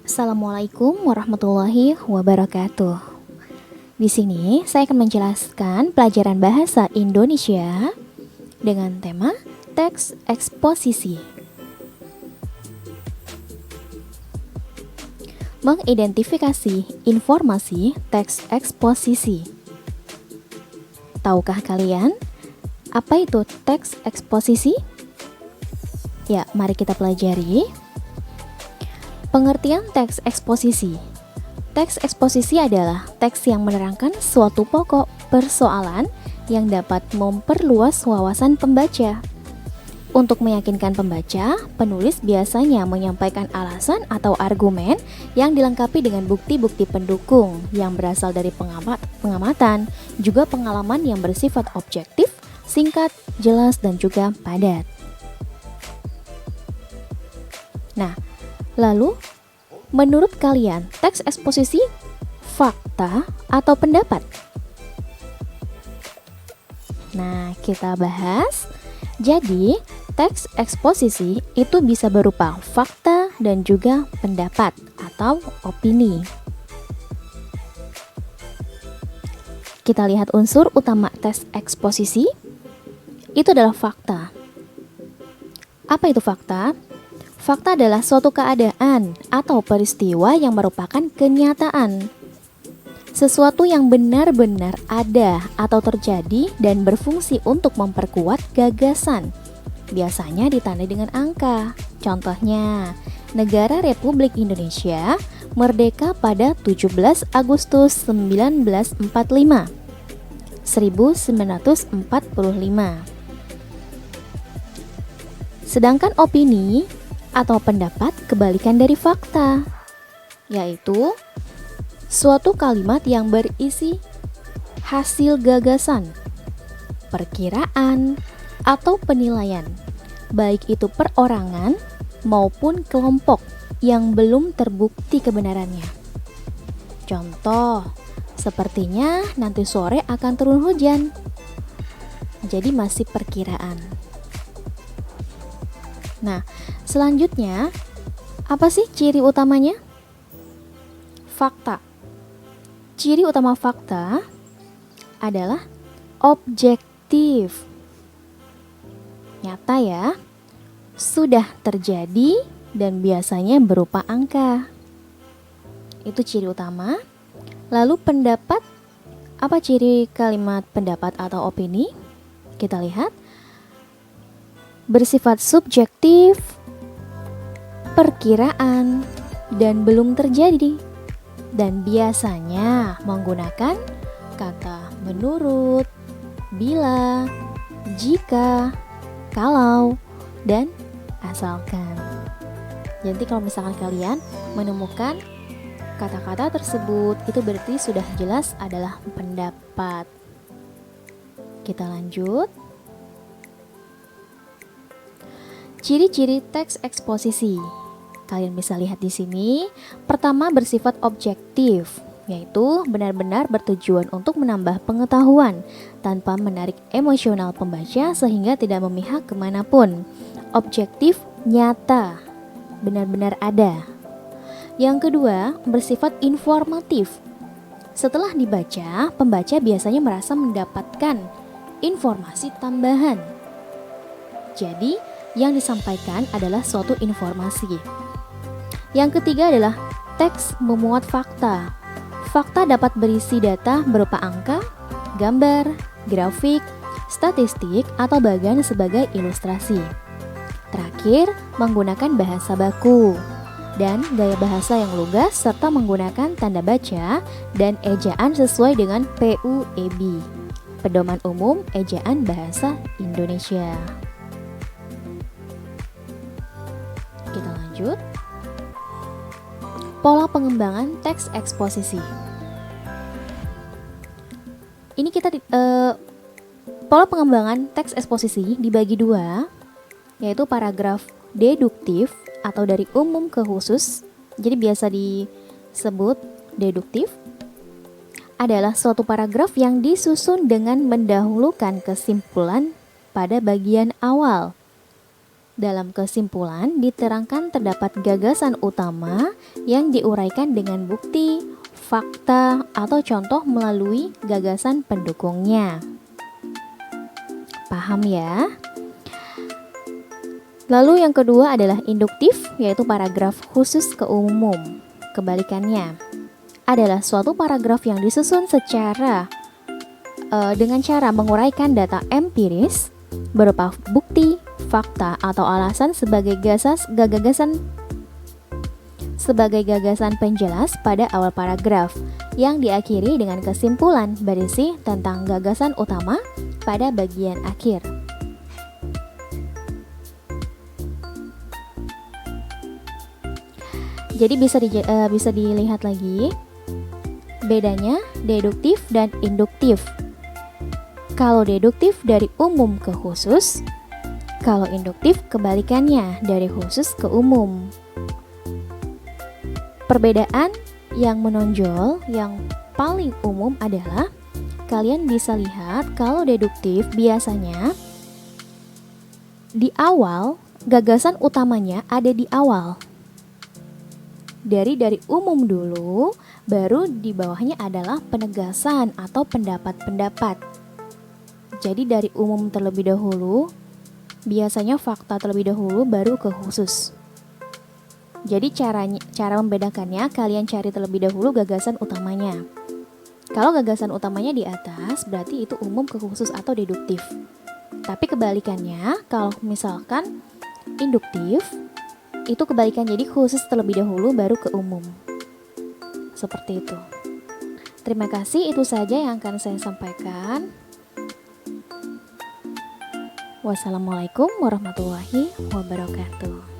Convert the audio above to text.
Assalamualaikum warahmatullahi wabarakatuh. Di sini saya akan menjelaskan pelajaran bahasa Indonesia dengan tema teks eksposisi. Mengidentifikasi informasi teks eksposisi. Tahukah kalian apa itu teks eksposisi? Ya, mari kita pelajari. Pengertian teks eksposisi. Teks eksposisi adalah teks yang menerangkan suatu pokok persoalan yang dapat memperluas wawasan pembaca. Untuk meyakinkan pembaca, penulis biasanya menyampaikan alasan atau argumen yang dilengkapi dengan bukti-bukti pendukung yang berasal dari pengamatan, juga pengalaman yang bersifat objektif, singkat, jelas, dan juga padat. Nah, lalu, menurut kalian, teks eksposisi fakta atau pendapat? Nah, kita bahas. Jadi, teks eksposisi itu bisa berupa fakta dan juga pendapat atau opini. Kita lihat unsur utama teks eksposisi. Itu adalah fakta. Apa itu fakta? Fakta adalah suatu keadaan atau peristiwa yang merupakan kenyataan. Sesuatu yang benar-benar ada atau terjadi dan berfungsi untuk memperkuat gagasan. Biasanya ditandai dengan angka. Contohnya, Negara Republik Indonesia merdeka pada 17 Agustus 1945. 1945. Sedangkan opini atau pendapat kebalikan dari fakta, yaitu suatu kalimat yang berisi hasil gagasan, perkiraan, atau penilaian, baik itu perorangan maupun kelompok yang belum terbukti kebenarannya. Contoh, sepertinya nanti sore akan turun hujan. Jadi masih perkiraan. Nah, selanjutnya, apa sih ciri utamanya? Fakta. Ciri utama fakta adalah objektif. Nyata ya, sudah terjadi dan biasanya berupa angka. Itu ciri utama. Lalu pendapat, apa ciri kalimat pendapat atau opini? Kita lihat. Bersifat subjektif, perkiraan, dan belum terjadi, dan biasanya menggunakan kata menurut, bila, jika, kalau, dan asalkan. Jadi kalau misalkan kalian menemukan kata-kata tersebut, itu berarti sudah jelas adalah pendapat. Kita lanjut. Ciri-ciri teks eksposisi. Kalian bisa lihat di sini. Pertama, bersifat objektif, yaitu benar-benar bertujuan untuk menambah pengetahuan tanpa menarik emosional pembaca sehingga tidak memihak kemanapun. Objektif, nyata, benar-benar ada. Yang kedua, bersifat informatif. Setelah dibaca, pembaca biasanya merasa mendapatkan informasi tambahan. Jadi, yang disampaikan adalah suatu informasi. Yang ketiga adalah teks memuat fakta. Fakta dapat berisi data berupa angka, gambar, grafik, statistik, atau bagan sebagai ilustrasi. Terakhir, menggunakan bahasa baku dan gaya bahasa yang lugas serta menggunakan tanda baca dan ejaan sesuai dengan PUEB, Pedoman Umum Ejaan Bahasa Indonesia. Kita lanjut. Pola pengembangan teks eksposisi. Ini kita pola pengembangan teks eksposisi dibagi dua, yaitu paragraf deduktif atau dari umum ke khusus. Jadi biasa disebut deduktif. Adalah suatu paragraf yang disusun dengan mendahulukan kesimpulan pada bagian awal. Dalam kesimpulan, diterangkan terdapat gagasan utama yang diuraikan dengan bukti, fakta, atau contoh melalui gagasan pendukungnya. Paham ya? Lalu yang kedua adalah induktif, yaitu paragraf khusus ke umum. Kebalikannya adalah suatu paragraf yang disusun dengan cara menguraikan data empiris berupa bukti, fakta, atau alasan sebagai gagasan penjelas pada awal paragraf yang diakhiri dengan kesimpulan berisi tentang gagasan utama pada bagian akhir. Jadi bisa dilihat lagi bedanya deduktif dan induktif. Kalau deduktif dari umum ke khusus, kalau induktif kebalikannya dari khusus ke umum. Perbedaan yang menonjol yang paling umum adalah kalian bisa lihat kalau deduktif biasanya di awal, gagasan utamanya ada di awal. Dari umum dulu, baru di bawahnya adalah penegasan atau pendapat-pendapat. Jadi dari umum terlebih dahulu, biasanya fakta terlebih dahulu baru ke khusus. Jadi cara membedakannya, kalian cari terlebih dahulu gagasan utamanya. Kalau gagasan utamanya di atas, berarti itu umum ke khusus atau deduktif. Tapi kebalikannya, kalau misalkan induktif, itu kebalikan, jadi khusus terlebih dahulu baru ke umum. Seperti itu. Terima kasih, itu saja yang akan saya sampaikan. Wassalamualaikum warahmatullahi wabarakatuh.